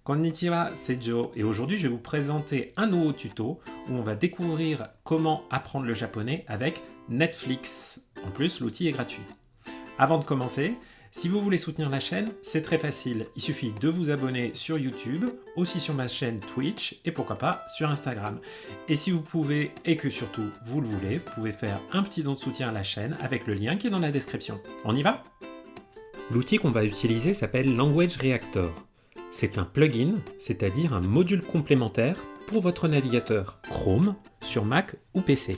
Konnichiwa, c'est Joe et aujourd'hui je vais vous présenter un nouveau tuto où on va découvrir comment apprendre le japonais avec Netflix. En plus, l'outil est gratuit. Avant de commencer, si vous voulez soutenir la chaîne, c'est très facile. Il suffit de vous abonner sur YouTube, aussi sur ma chaîne Twitch et pourquoi pas sur Instagram. Et si vous pouvez et que surtout vous le voulez, vous pouvez faire un petit don de soutien à la chaîne avec le lien qui est dans la description. On y va ? L'outil qu'on va utiliser s'appelle Language Reactor. C'est un plugin, c'est-à-dire un module complémentaire pour votre navigateur Chrome sur Mac ou PC.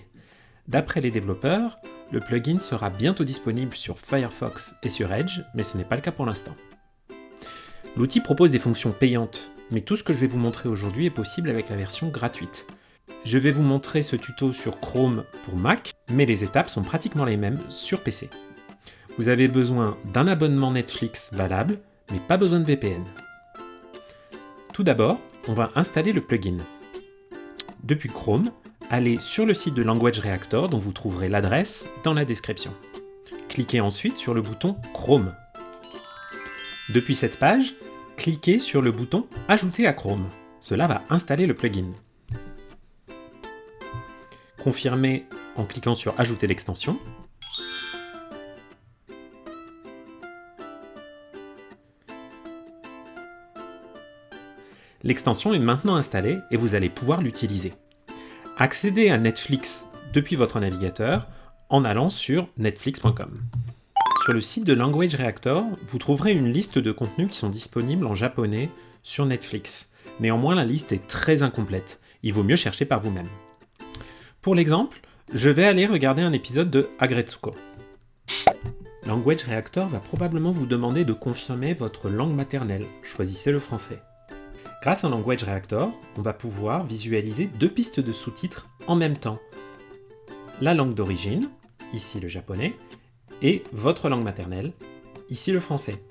D'après les développeurs, le plugin sera bientôt disponible sur Firefox et sur Edge, mais ce n'est pas le cas pour l'instant. L'outil propose des fonctions payantes, mais tout ce que je vais vous montrer aujourd'hui est possible avec la version gratuite. Je vais vous montrer ce tuto sur Chrome pour Mac, mais les étapes sont pratiquement les mêmes sur PC. Vous avez besoin d'un abonnement Netflix valable, mais pas besoin de VPN. Tout d'abord, on va installer le plugin. Depuis Chrome, allez sur le site de Language Reactor dont vous trouverez l'adresse dans la description. Cliquez ensuite sur le bouton Chrome. Depuis cette page, cliquez sur le bouton Ajouter à Chrome. Cela va installer le plugin. Confirmez en cliquant sur Ajouter l'extension. L'extension est maintenant installée et vous allez pouvoir l'utiliser. Accédez à Netflix depuis votre navigateur en allant sur netflix.com. Sur le site de Language Reactor, vous trouverez une liste de contenus qui sont disponibles en japonais sur Netflix. Néanmoins, la liste est très incomplète. Il vaut mieux chercher par vous-même. Pour l'exemple, je vais aller regarder un épisode de Agretsuko. Language Reactor va probablement vous demander de confirmer votre langue maternelle. Choisissez le français. Grâce à Language Reactor, on va pouvoir visualiser deux pistes de sous-titres en même temps. La langue d'origine, ici le japonais, et votre langue maternelle, ici le français.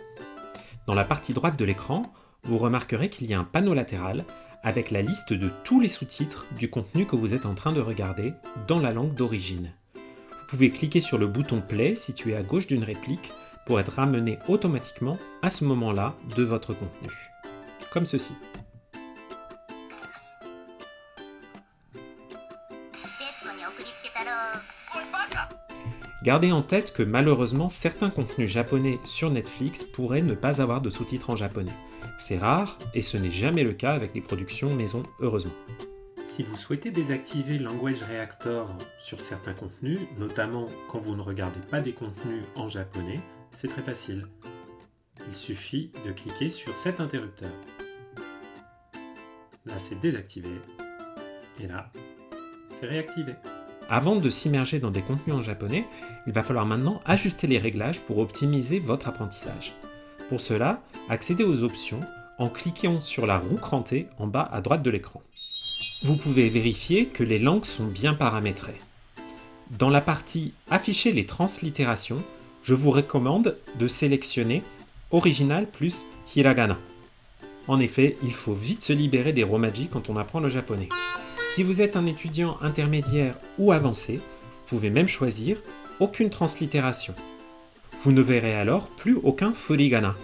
Dans la partie droite de l'écran, vous remarquerez qu'il y a un panneau latéral avec la liste de tous les sous-titres du contenu que vous êtes en train de regarder dans la langue d'origine. Vous pouvez cliquer sur le bouton Play situé à gauche d'une réplique pour être ramené automatiquement à ce moment-là de votre contenu. Comme ceci. Gardez en tête que malheureusement certains contenus japonais sur Netflix pourraient ne pas avoir de sous-titres en japonais. C'est rare et ce n'est jamais le cas avec les productions maison, heureusement. Si vous souhaitez désactiver Language Reactor sur certains contenus, notamment quand vous ne regardez pas des contenus en japonais, c'est très facile. Il suffit de cliquer sur cet interrupteur. Là, c'est désactivé. Et là, c'est réactivé. Avant de s'immerger dans des contenus en japonais, il va falloir maintenant ajuster les réglages pour optimiser votre apprentissage. Pour cela, accédez aux options en cliquant sur la roue crantée en bas à droite de l'écran. Vous pouvez vérifier que les langues sont bien paramétrées. Dans la partie « Afficher les translittérations », je vous recommande de sélectionner « Original » plus « Hiragana ». En effet, il faut vite se libérer des romaji quand on apprend le japonais. Si vous êtes un étudiant intermédiaire ou avancé, vous pouvez même choisir « Aucune translittération ». Vous ne verrez alors plus aucun furigana.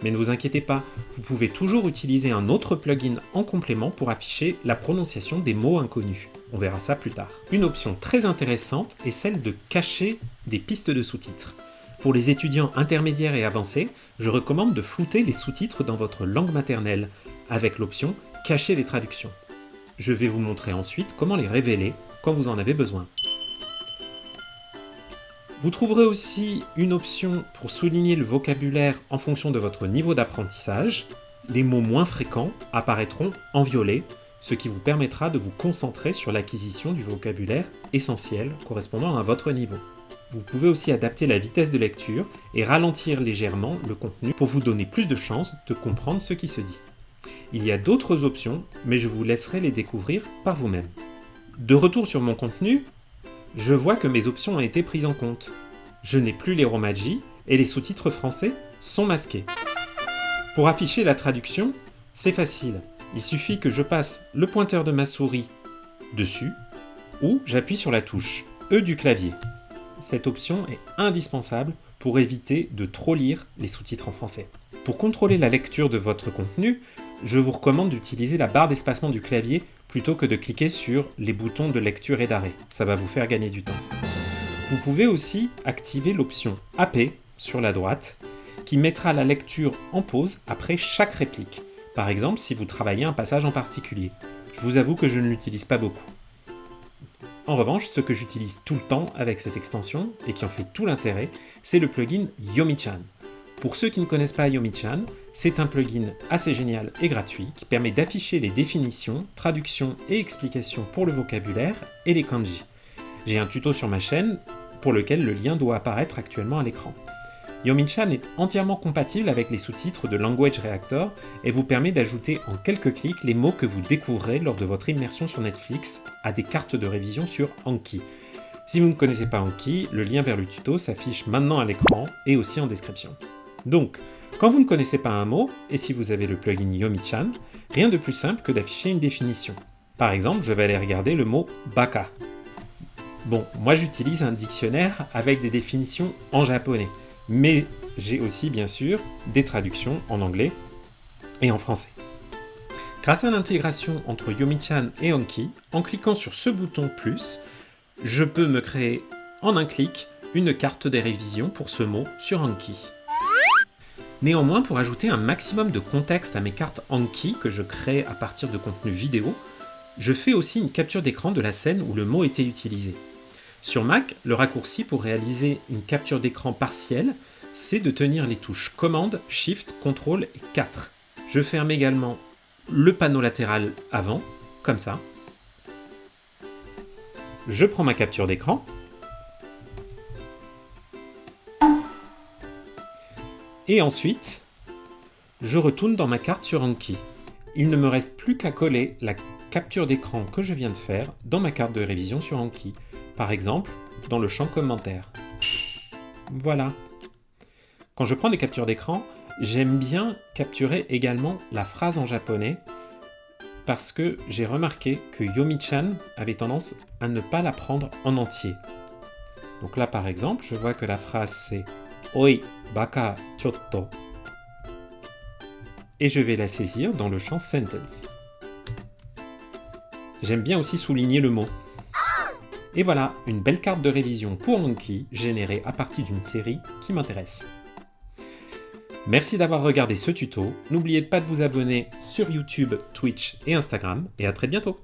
Mais ne vous inquiétez pas, vous pouvez toujours utiliser un autre plugin en complément pour afficher la prononciation des mots inconnus. On verra ça plus tard. Une option très intéressante est celle de cacher des pistes de sous-titres. Pour les étudiants intermédiaires et avancés, je recommande de flouter les sous-titres dans votre langue maternelle avec l'option « Cacher les traductions ». Je vais vous montrer ensuite comment les révéler quand vous en avez besoin. Vous trouverez aussi une option pour souligner le vocabulaire en fonction de votre niveau d'apprentissage. Les mots moins fréquents apparaîtront en violet, ce qui vous permettra de vous concentrer sur l'acquisition du vocabulaire essentiel correspondant à votre niveau. Vous pouvez aussi adapter la vitesse de lecture et ralentir légèrement le contenu pour vous donner plus de chances de comprendre ce qui se dit. Il y a d'autres options, mais je vous laisserai les découvrir par vous-même. De retour sur mon contenu, je vois que mes options ont été prises en compte. Je n'ai plus les romaji et les sous-titres français sont masqués. Pour afficher la traduction, c'est facile. Il suffit que je passe le pointeur de ma souris dessus ou j'appuie sur la touche E du clavier. Cette option est indispensable pour éviter de trop lire les sous-titres en français. Pour contrôler la lecture de votre contenu, je vous recommande d'utiliser la barre d'espacement du clavier plutôt que de cliquer sur les boutons de lecture et d'arrêt. Ça va vous faire gagner du temps. Vous pouvez aussi activer l'option AP sur la droite qui mettra la lecture en pause après chaque réplique. Par exemple, si vous travaillez un passage en particulier. Je vous avoue que je ne l'utilise pas beaucoup. En revanche, ce que j'utilise tout le temps avec cette extension, et qui en fait tout l'intérêt, c'est le plugin Yomi-chan. Pour ceux qui ne connaissent pas Yomi-chan, c'est un plugin assez génial et gratuit qui permet d'afficher les définitions, traductions et explications pour le vocabulaire et les kanji. J'ai un tuto sur ma chaîne pour lequel le lien doit apparaître actuellement à l'écran. Yomi-chan est entièrement compatible avec les sous-titres de Language Reactor et vous permet d'ajouter en quelques clics les mots que vous découvrirez lors de votre immersion sur Netflix à des cartes de révision sur Anki. Si vous ne connaissez pas Anki, le lien vers le tuto s'affiche maintenant à l'écran et aussi en description. Donc, quand vous ne connaissez pas un mot, et si vous avez le plugin Yomi-chan, rien de plus simple que d'afficher une définition. Par exemple, je vais aller regarder le mot baka. Bon, moi j'utilise un dictionnaire avec des définitions en japonais. Mais j'ai aussi bien sûr des traductions en anglais et en français. Grâce à l'intégration entre Yomi-chan et Anki, en cliquant sur ce bouton plus, je peux me créer en un clic une carte des révisions pour ce mot sur Anki. Néanmoins, pour ajouter un maximum de contexte à mes cartes Anki que je crée à partir de contenus vidéo, je fais aussi une capture d'écran de la scène où le mot était utilisé. Sur Mac, le raccourci pour réaliser une capture d'écran partielle, c'est de tenir les touches Commande, Shift, Ctrl et 4. Je ferme également le panneau latéral avant, comme ça. Je prends ma capture d'écran. Et ensuite, je retourne dans ma carte sur Anki. Il ne me reste plus qu'à coller la capture d'écran que je viens de faire dans ma carte de révision sur Anki. Par exemple, dans le champ commentaire. Voilà. Quand je prends des captures d'écran, j'aime bien capturer également la phrase en japonais parce que j'ai remarqué que Yomi-chan avait tendance à ne pas la prendre en entier. Donc là, par exemple, je vois que la phrase c'est Oi, baka, chotto. Et je vais la saisir dans le champ sentence. J'aime bien aussi souligner le mot. Et voilà, une belle carte de révision pour Anki générée à partir d'une série qui m'intéresse. Merci d'avoir regardé ce tuto, n'oubliez pas de vous abonner sur YouTube, Twitch et Instagram, et à très bientôt.